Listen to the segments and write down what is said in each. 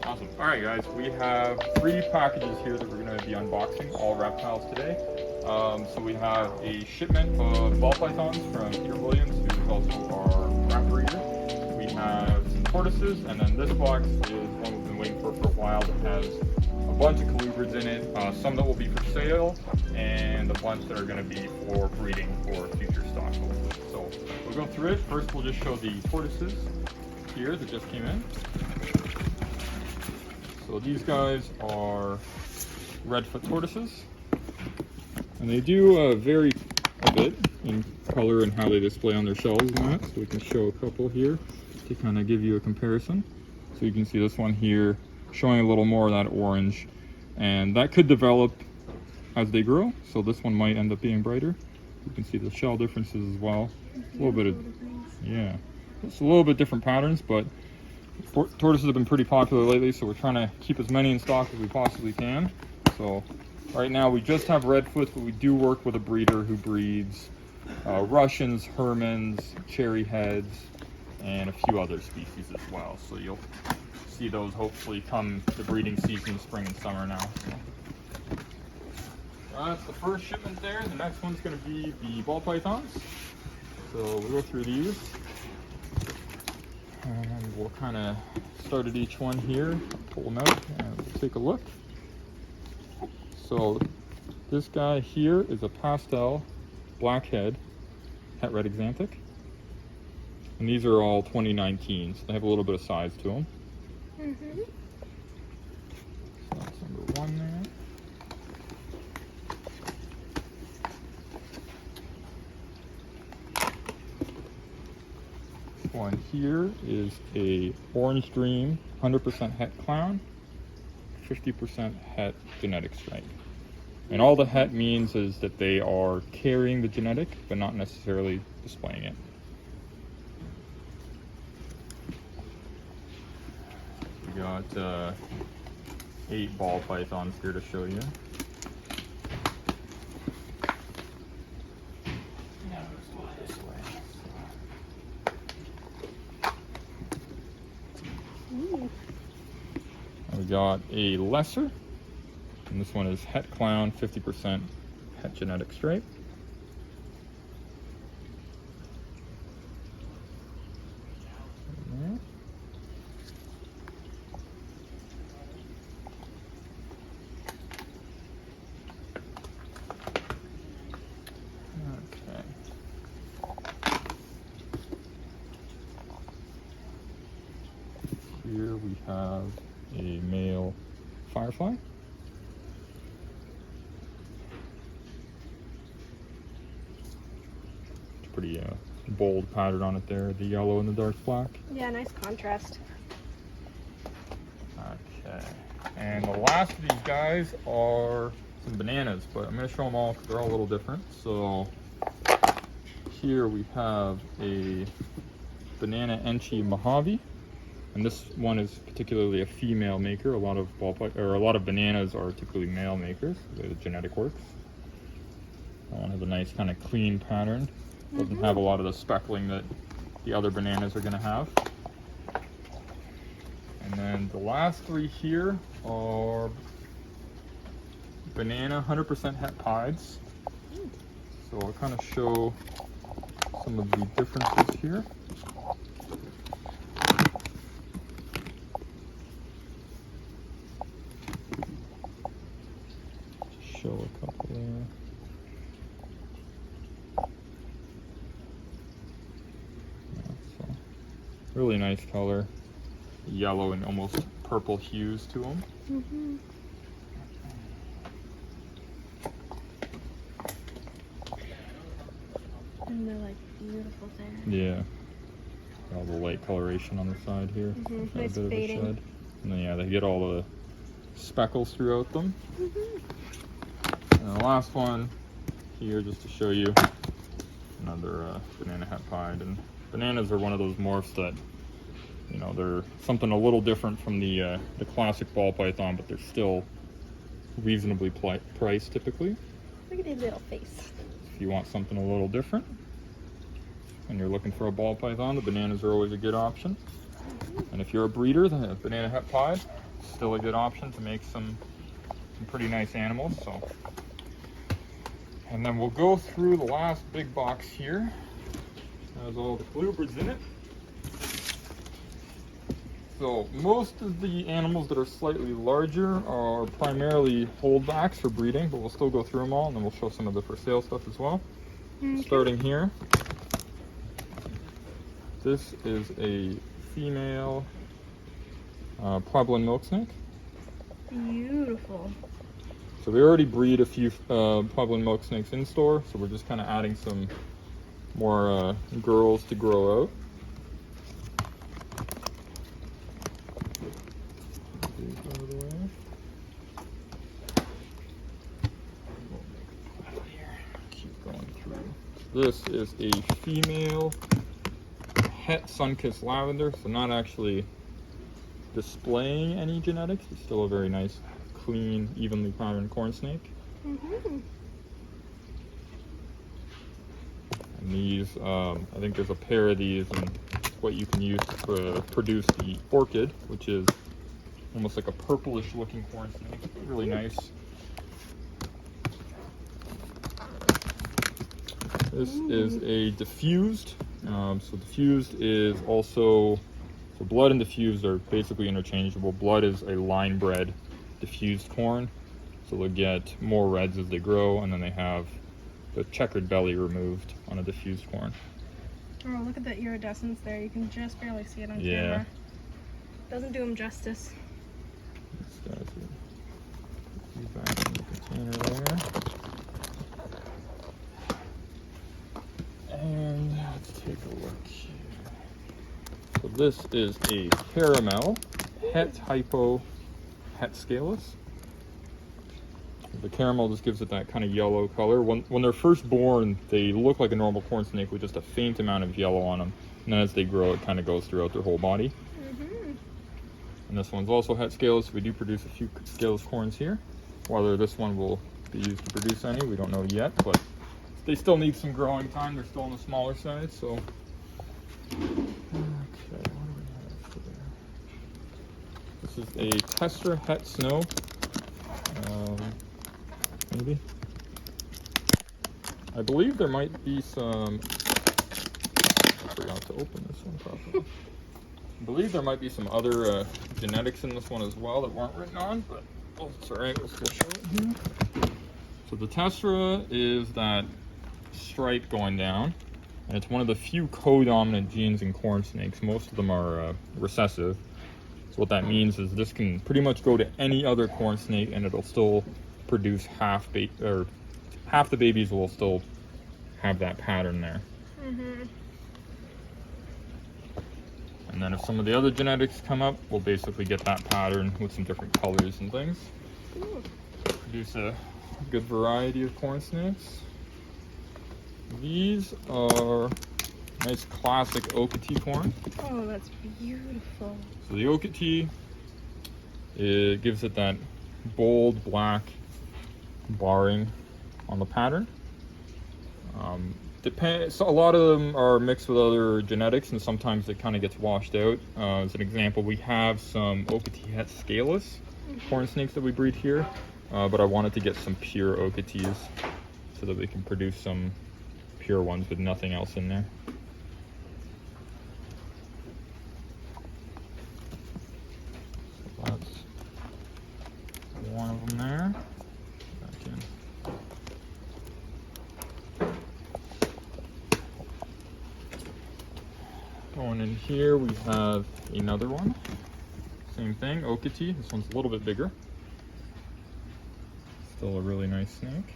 Awesome. All right, guys, we have 3 packages here that we're going to be unboxing, all reptiles today. So we have a shipment of ball pythons from Peter Williams, who is also our rat breeder. We have some tortoises, and then this box is one we've been waiting for a while that has a bunch of colubrids in it, some that will be for sale, and a bunch that are going to be for breeding for future stock. So we'll go through it. First, we'll just show the tortoises here that just came in. So these guys are RedFoot Tortoises, and they do vary a bit in color and how they display on their shells and that. So we can show a couple here to kind of give you a comparison. So you can see this one here showing a little more of that orange, and that could develop as they grow. So this one might end up being brighter. You can see the shell differences as well. A little bit of, yeah, it's a little bit different patterns, but tortoises have been pretty popular lately, so we're trying to keep as many in stock as we possibly can. So right now we just have redfoots, but we do work with a breeder who breeds Russians, Hermans, cherry heads, and a few other species as well. So you'll see those hopefully come the breeding season, spring and summer now. So that's the first shipment there. The next one's going to be the ball pythons. So we'll go through these. And we'll kind of start at each one here, pull them out, and we'll take a look. So this guy here is a pastel blackhead het red exanthic. And these are all 2019s. So they have a little bit of size to them. So that's number 1 there. One here is a Orange Dream 100% het clown, 50% het genetic stripe. And all the het means is that they are carrying the genetic, but not necessarily displaying it. We got 8 ball pythons here to show you. We got a lesser, and this one is het clown, 50% het genetic stripe. Okay. Here we have a male firefly. It's pretty bold pattern on it there, the yellow and the dark black. Yeah, nice contrast. Okay, and the last of these guys are some bananas, but I'm going to show them all because they're all a little different. So here we have a banana Enchi Mojave. And this one is particularly a female maker. A lot of bananas are typically male makers, the way the genetic works. That one has a nice kind of clean pattern. Doesn't have a lot of the speckling that the other bananas are going to have. And then the last 3 here are banana 100% het pieds. So I'll kind of show some of the differences here. Show a couple there. Yeah, so really nice color, yellow and almost purple hues to them. And they're like beautiful there. Yeah, all the light coloration on the side here. Nice a bit fading. of a shed. And then yeah, they get all the speckles throughout them. And the last one here, just to show you, another banana het pied. And bananas are one of those morphs that, you know, they're something a little different from the classic ball python, but they're still reasonably priced typically. Look at his little face. If you want something a little different. and you're looking for a ball python, the bananas are always a good option. And if you're a breeder, the banana het pied is still a good option to make some pretty nice animals. So, and then we'll go through the last big box here. It has all the Colubrids in it. So most of the animals that are slightly larger are primarily holdbacks for breeding, but we'll still go through them all, and then we'll show some of the for sale stuff as well. Okay. Starting here, this is a female Pueblan milk snake. Beautiful. So we already breed a few Pueblan milk snakes in store, so we're just kind of adding some more girls to grow out. This is a female het sun-kissed lavender, so not actually displaying any genetics. It's still a very nice, clean, evenly patterned corn snake. And these, I think there's a pair of these, and it's what you can use to produce the orchid, which is almost like a purplish looking corn snake. Really nice. This is a diffused. So diffused is also, so blood and diffused are basically interchangeable. Blood is a line bred diffused corn. So they'll get more reds as they grow, and then they have the checkered belly removed on a diffused corn. Oh, look at the iridescence there. You can just barely see it on camera. Doesn't do them justice. This guy's back in the container there. And let's take a look here. So this is a caramel het hypo het scaleless. The caramel just gives it that kind of yellow color. When they're first born, they look like a normal corn snake with just a faint amount of yellow on them. And then as they grow, it kind of goes throughout their whole body. And this one's also het scaleless. We do produce a few scaleless corns here. Whether this one will be used to produce any, we don't know yet, but they still need some growing time. They're still on the smaller side, so. Okay, what do we have for there? This is a Tester het snow. Maybe. I believe there might be some. I forgot to open this one properly. I believe there might be some other genetics in this one as well that weren't written on, but oh, it's alright, we'll still show it here. So the Tessera is that stripe going down, and it's one of the few co-dominant genes in corn snakes. Most of them are recessive. So what that means is this can pretty much go to any other corn snake, and it'll still produce half the babies will still have that pattern there. And then if some of the other genetics come up, we'll basically get that pattern with some different colors and things. Produce a good variety of corn snakes. These are nice classic Okatee corn. Oh, that's beautiful. So the Okatee, it gives it that bold black barring on the pattern. So a lot of them are mixed with other genetics, and sometimes it kind of gets washed out. As an example, we have some Okatee het scaleless corn snakes that we breed here, but I wanted to get some pure Okatees so that we can produce some pure ones with nothing else in there. So that's one of them there. Back in. Going in here, we have another one. Same thing, Okatee. This one's a little bit bigger. Still a really nice snake.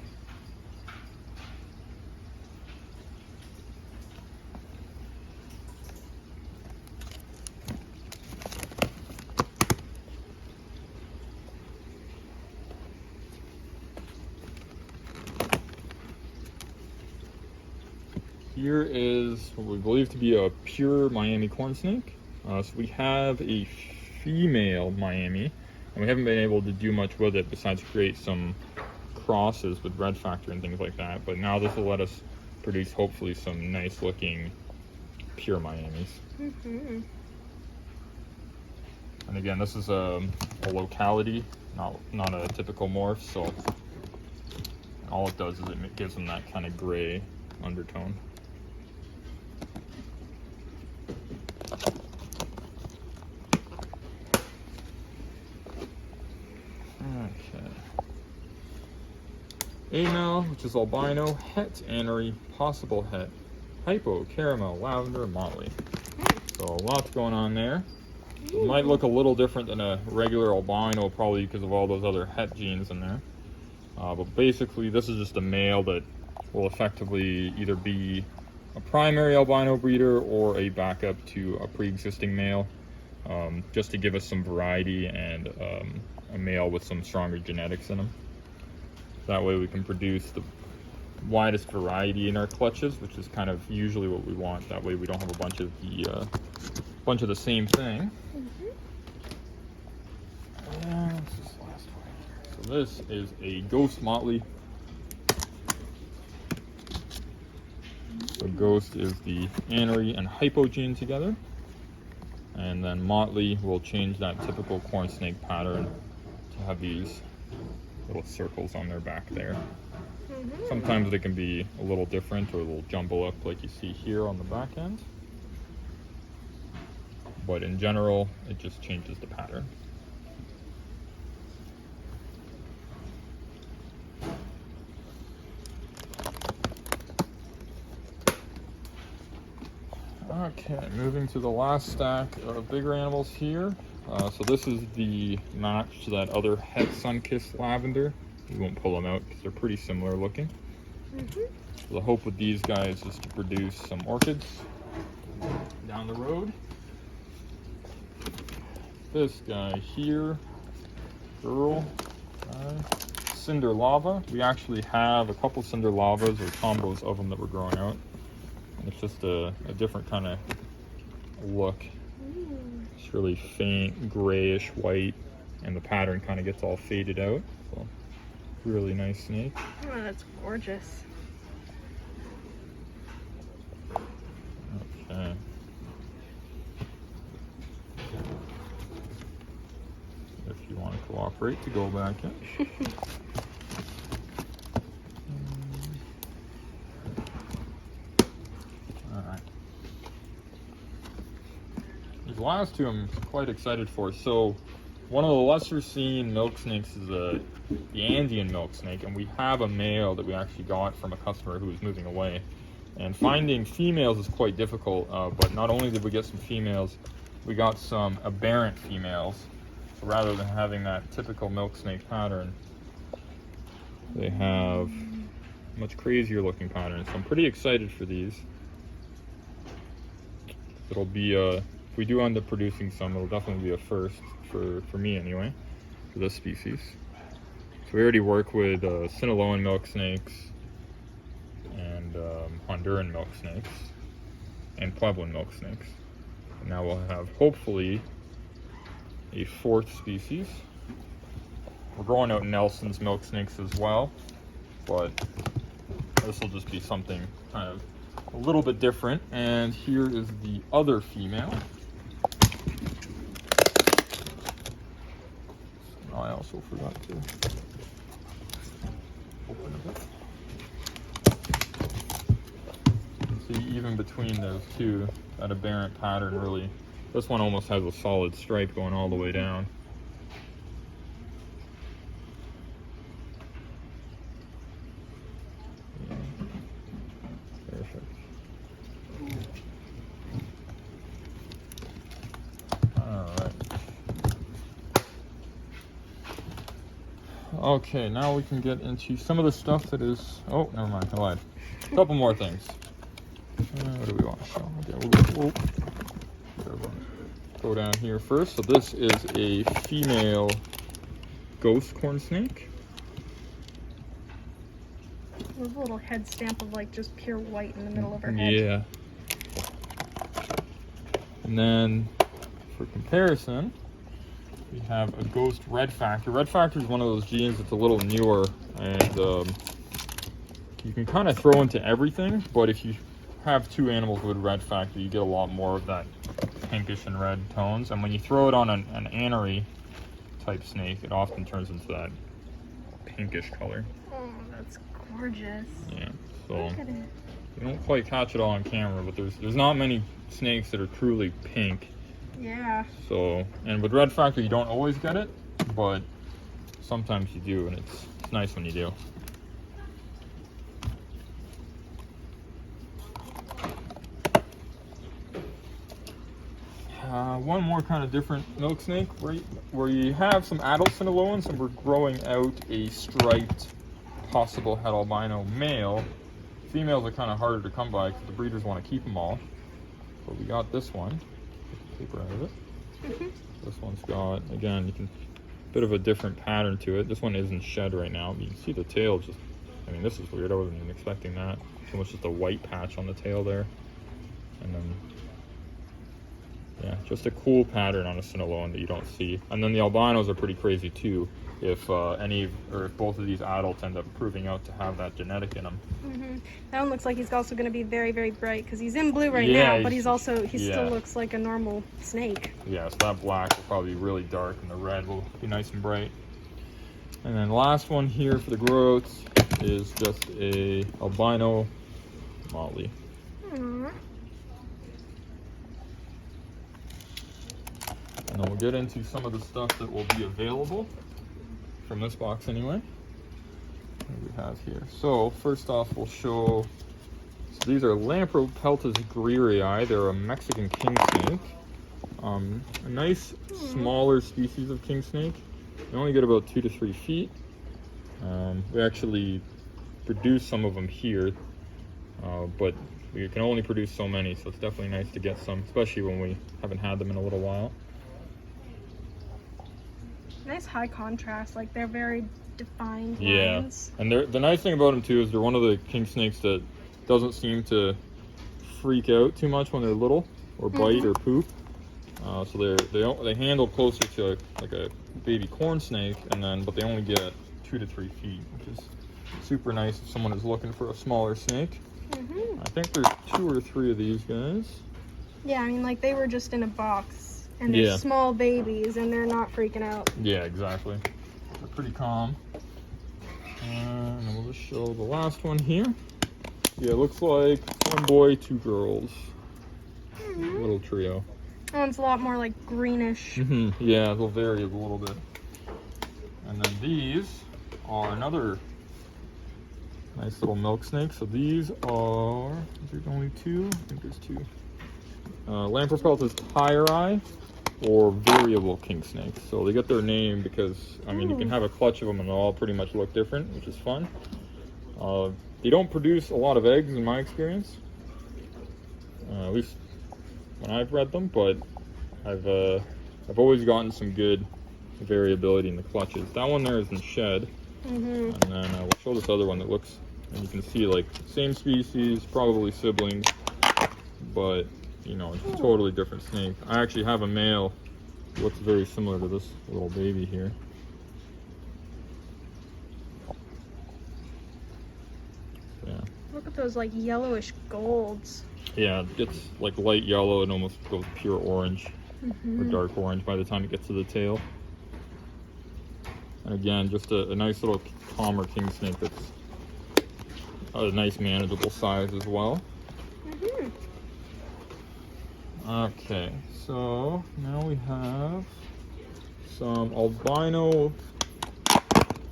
Here is what we believe to be a pure Miami corn snake. So we have a female Miami, and we haven't been able to do much with it besides create some crosses with red factor and things like that. But now this will let us produce hopefully some nice looking pure Miamis. Mm-hmm. And again, this is a locality, not a typical morph, so all it does is it gives them that kind of gray undertone. Okay. Amel, which is albino, het, anery, possible het, hypo, caramel, lavender, motley. So lots going on there. It might look a little different than a regular albino, probably because of all those other het genes in there. But basically, this is just a male that will effectively either be a primary albino breeder or a backup to a pre-existing male, just to give us some variety and a male with some stronger genetics in him. That way we can produce the widest variety in our clutches, which is kind of usually what we want. That way we don't have a bunch of the same thing. And what's this last one? So this is a ghost motley. So ghost is the anery and hypo gene together, and then motley will change that typical corn snake pattern to have these little circles on their back there. Sometimes they can be a little different, or they'll jumble up like you see here on the back end. But in general, it just changes the pattern. Okay, moving to the last stack of bigger animals here. So this is the match to that other het sun-kissed lavender. We won't pull them out because they're pretty similar looking. So the hope with these guys is to produce some orchids down the road. This guy here, girl, Cinder Lava. We actually have a couple Cinder Lavas or combos of them that were growing out. And it's just a different kind of look. It's really faint, grayish white, and the pattern kind of gets all faded out. So, really nice snake. Oh, that's gorgeous. Okay. If you want to cooperate to go back in. Alright. These last two I'm quite excited for. So, one of the lesser seen milk snakes is the Andean milk snake, and we have a male that we actually got from a customer who was moving away. And finding females is quite difficult, but not only did we get some females, we got some aberrant females. So rather than having that typical milk snake pattern, they have much crazier looking patterns. So I'm pretty excited for these. It'll be, if we do end up producing some, it'll definitely be a first for me anyway, for this species. So we already work with Sinaloan milk snakes, and Honduran milk snakes, and Pueblan milk snakes. And now we'll have, hopefully, a fourth species. We're growing out Nelson's milk snakes as well, but this will just be something kind of a little bit different. And here is the other female. I also forgot to open a bit. See, even between those two, that aberrant pattern really, this one almost has a solid stripe going all the way down. Yeah. Perfect. Alright. Okay, now we can get into some of the stuff that is, oh, never mind, I lied. A couple more things. What do we want to show? Okay, we'll go down here first. So this is a female ghost corn snake. With a little head stamp of like just pure white in the middle of her head. Yeah. And then for comparison, we have a ghost red factor. Red factor is one of those genes that's a little newer, and you can kind of throw into everything, but if you have two animals with red factor, you get a lot more of that pinkish and red tones. And when you throw it on an anery type snake, it often turns into that pinkish color. Oh, that's gorgeous. Yeah, so Look at it. you don't quite catch it all on camera, but there's not many snakes that are truly pink. Yeah. So, and with red factor, you don't always get it, but sometimes you do, and it's nice when you do. One more kind of different milk snake, right, where you have some adult Cinder and we're growing out a striped possible het albino male. Females are kind of harder to come by because the breeders want to keep them all. But we got this one. Take the paper out of it. This one's got, again, you can, bit of a different pattern to it. This one isn't shed right now, but you can see the tail just, I mean, this is weird. I wasn't even expecting that. It's almost just a white patch on the tail there. And then, yeah, just a cool pattern on a Cinder that you don't see. And then the albinos are pretty crazy too. If any, or if both of these adults end up proving out to have that genetic in them. That one looks like he's also going to be very, very bright because he's in blue right Yeah, now, but he yeah. still looks like a normal snake. Yeah, so that black will probably be really dark and the red will be nice and bright. And then the last one here for the growths is just a albino motley. Aww. And then we'll get into some of the stuff that will be available from this box anyway. What do we have here? So first off, we'll show, so these are Lampros Greery Eye. They're a Mexican king snake. A nice smaller species of king snake. They only get about 2 to 3 feet. We actually produce some of them here, but we can only produce so many, so it's definitely nice to get some, especially when we haven't had them in a little while. Nice high contrast, like they're very defined Yeah, lines. and the nice thing about them too is they're one of the king snakes that doesn't seem to freak out too much when they're little or bite or poop. So they handle closer to like a baby corn snake, and then but they only get 2 to 3 feet, which is super nice if someone is looking for a smaller snake. I think there's 2 or 3 of these guys. Yeah, I mean, like they were just in a box. And they're small babies, and they're not freaking out. Yeah, exactly. They're pretty calm. And we'll just show the last one here. Yeah, it looks like 1 boy, 2 girls. Little trio. That one's a lot more like greenish. Yeah, they'll vary a little bit. And then these are another nice little milk snake. So these are, is there only 2? I think there's 2. Lampros Greery Eye, or variable king snakes. So they get their name because, I mean, you can have a clutch of them and they'll all pretty much look different, which is fun. They don't produce a lot of eggs in my experience, at least when I've read them, but I've always gotten some good variability in the clutches. That one there isn't shed. And then we'll show this other one that looks, and you can see like same species, probably siblings, but you know, it's a totally different snake. I actually have a male that looks very similar to this little baby here. Yeah. Look at those like yellowish golds. Yeah, it's like light yellow and almost goes pure orange or dark orange by the time it gets to the tail. And again, just a nice little calmer king snake that's a nice manageable size as well. Okay, so now we have some albino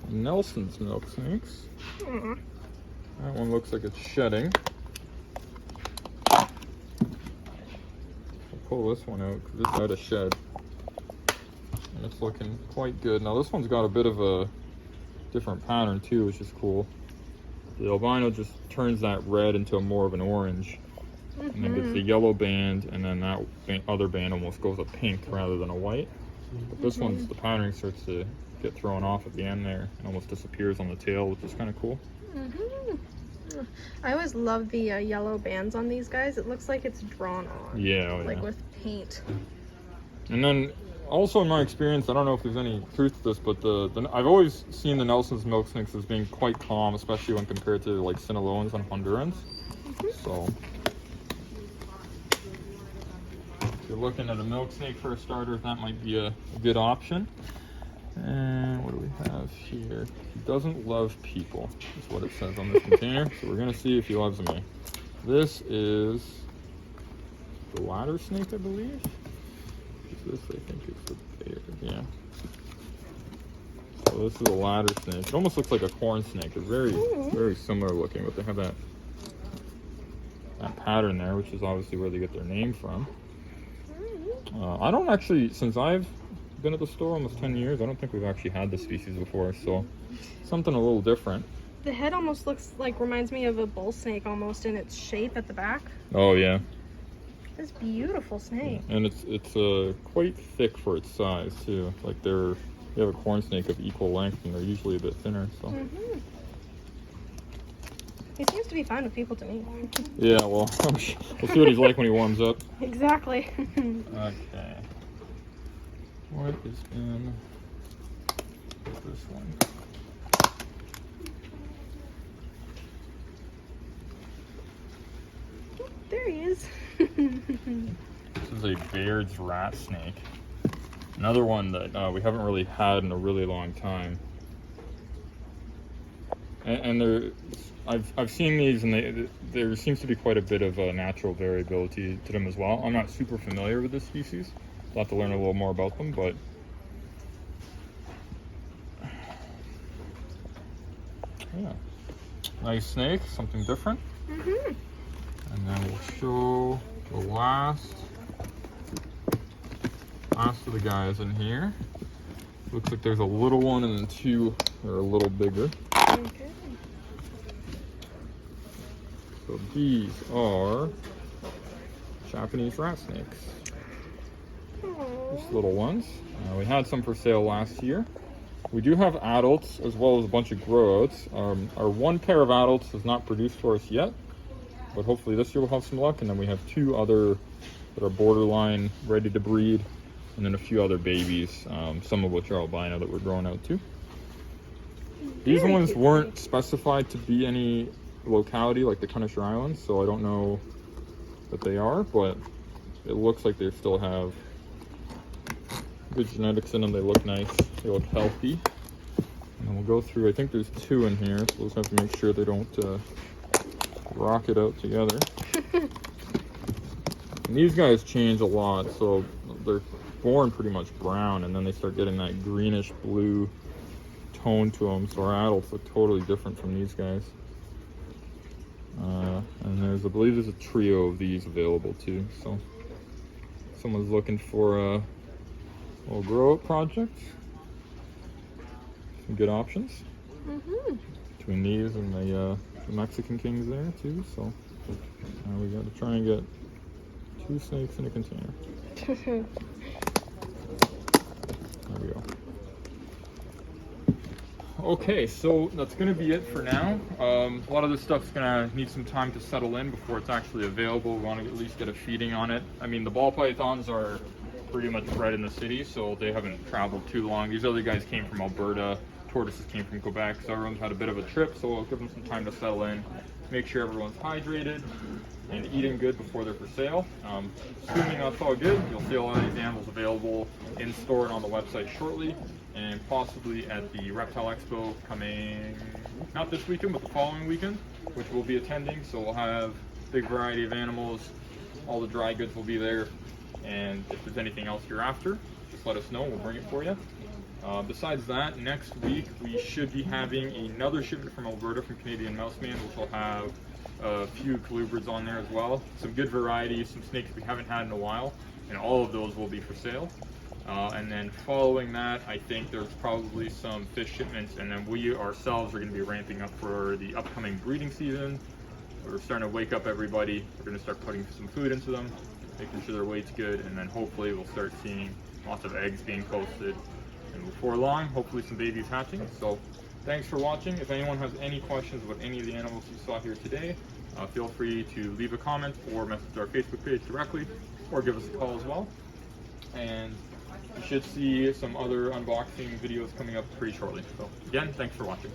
Nelson's milk snakes. That one looks like it's shedding. I'll pull this one out because it's out of shed. And it's looking quite good. Now this one's got a bit of a different pattern too, which is cool. The albino just turns that red into more of an orange. And then it's the yellow band, and then that other band almost goes a pink rather than a white. But this one's, the patterning starts to get thrown off at the end there and almost disappears on the tail, which is kind of cool. I always love the yellow bands on these guys. It looks like it's drawn on. Yeah, like with paint. And then also in my experience, I don't know if there's any truth to this, but I've always seen the Nelson's milk snakes as being quite calm, especially when compared to like Cinder and Hondurans. So If you're looking at a milk snake for a starter, that might be a good option. And what do we have here? He doesn't love people, is what it says on this container. So we're gonna see if he loves me. This is the ladder snake, I believe. This, I think, is the bear. Yeah. So this is a ladder snake. It almost looks like a corn snake. It's very similar looking, but they have that pattern there, which is obviously where they get their name from. I don't actually, since I've been at the store almost 10 years, I don't think we've actually had this species before, so something a little different. The head almost reminds me of a bull snake almost in its shape at the back. Oh yeah. This beautiful snake. Yeah. And it's quite thick for its size too. Like you have a corn snake of equal length, and they're usually a bit thinner. So. He seems to be fine with people to me. Yeah, well, we'll see what he's like when he warms up. Exactly. Okay. What is in this one? Oh, there he is. This is a Baird's rat snake. Another one that we haven't really had in a really long time. And I've seen these, and there seems to be quite a bit of natural variability to them as well. I'm not super familiar with this species. I'll have to learn a little more about them, but yeah, nice snake, something different. And then we'll show the last of the guys in here. Looks like there's a little one and then two that are a little bigger. Okay. So these are Japanese rat snakes. Just little ones. We had some for sale last year. We do have adults as well as a bunch of grow-outs. Our one pair of adults has not produced for us yet, but hopefully this year we'll have some luck. And then we have two other that are borderline ready to breed, and then a few other babies, some of which are albino that we're growing out too. These ones weren't specified to be any locality like the Kunishir Islands, so I don't know that they are, but it looks like they still have good genetics in them. They look nice, they look healthy. And then we'll go through, I think there's two in here, so we'll just have to make sure they don't rock it out together. And these guys change a lot, so they're born pretty much brown, and then they start getting that greenish blue tone to them, so our adults look totally different from these guys. And I believe there's a trio of these available too, so if someone's looking for a little grow up project, some good options between these and the Mexican Kings there too. So we got to try and get 2 snakes in a container. There we go. Okay, so that's going to be it for now. A lot of this stuff's going to need some time to settle in before it's actually available. We want to at least get a feeding on it. I mean, the ball pythons are pretty much bred in the city, so they haven't traveled too long. These other guys came from Alberta. Tortoises came from Quebec, so everyone's had a bit of a trip, so we'll give them some time to settle in, make sure everyone's hydrated and eating good before they're for sale. Assuming that's all good, you'll see a lot of these animals available in store and on the website shortly, and possibly at the Reptile Expo coming, not this weekend, but the following weekend, which we'll be attending. So we'll have a big variety of animals, all the dry goods will be there, and if there's anything else you're after, just let us know, we'll bring it for you. Besides that, next week we should be having another shipment from Alberta from Canadian Mouseman, which will have a few Colubrids on there as well. Some good varieties, some snakes we haven't had in a while, and all of those will be for sale. And then following that, I think there's probably some fish shipments, and then we ourselves are going to be ramping up for the upcoming breeding season. We're starting to wake up everybody. We're going to start putting some food into them, making sure their weight's good, and then hopefully we'll start seeing lots of eggs being posted. And before long, hopefully some babies hatching. So thanks for watching. If anyone has any questions about any of the animals you saw here today, feel free to leave a comment or message our Facebook page directly, or give us a call as well. And you should see some other unboxing videos coming up pretty shortly. So again, thanks for watching.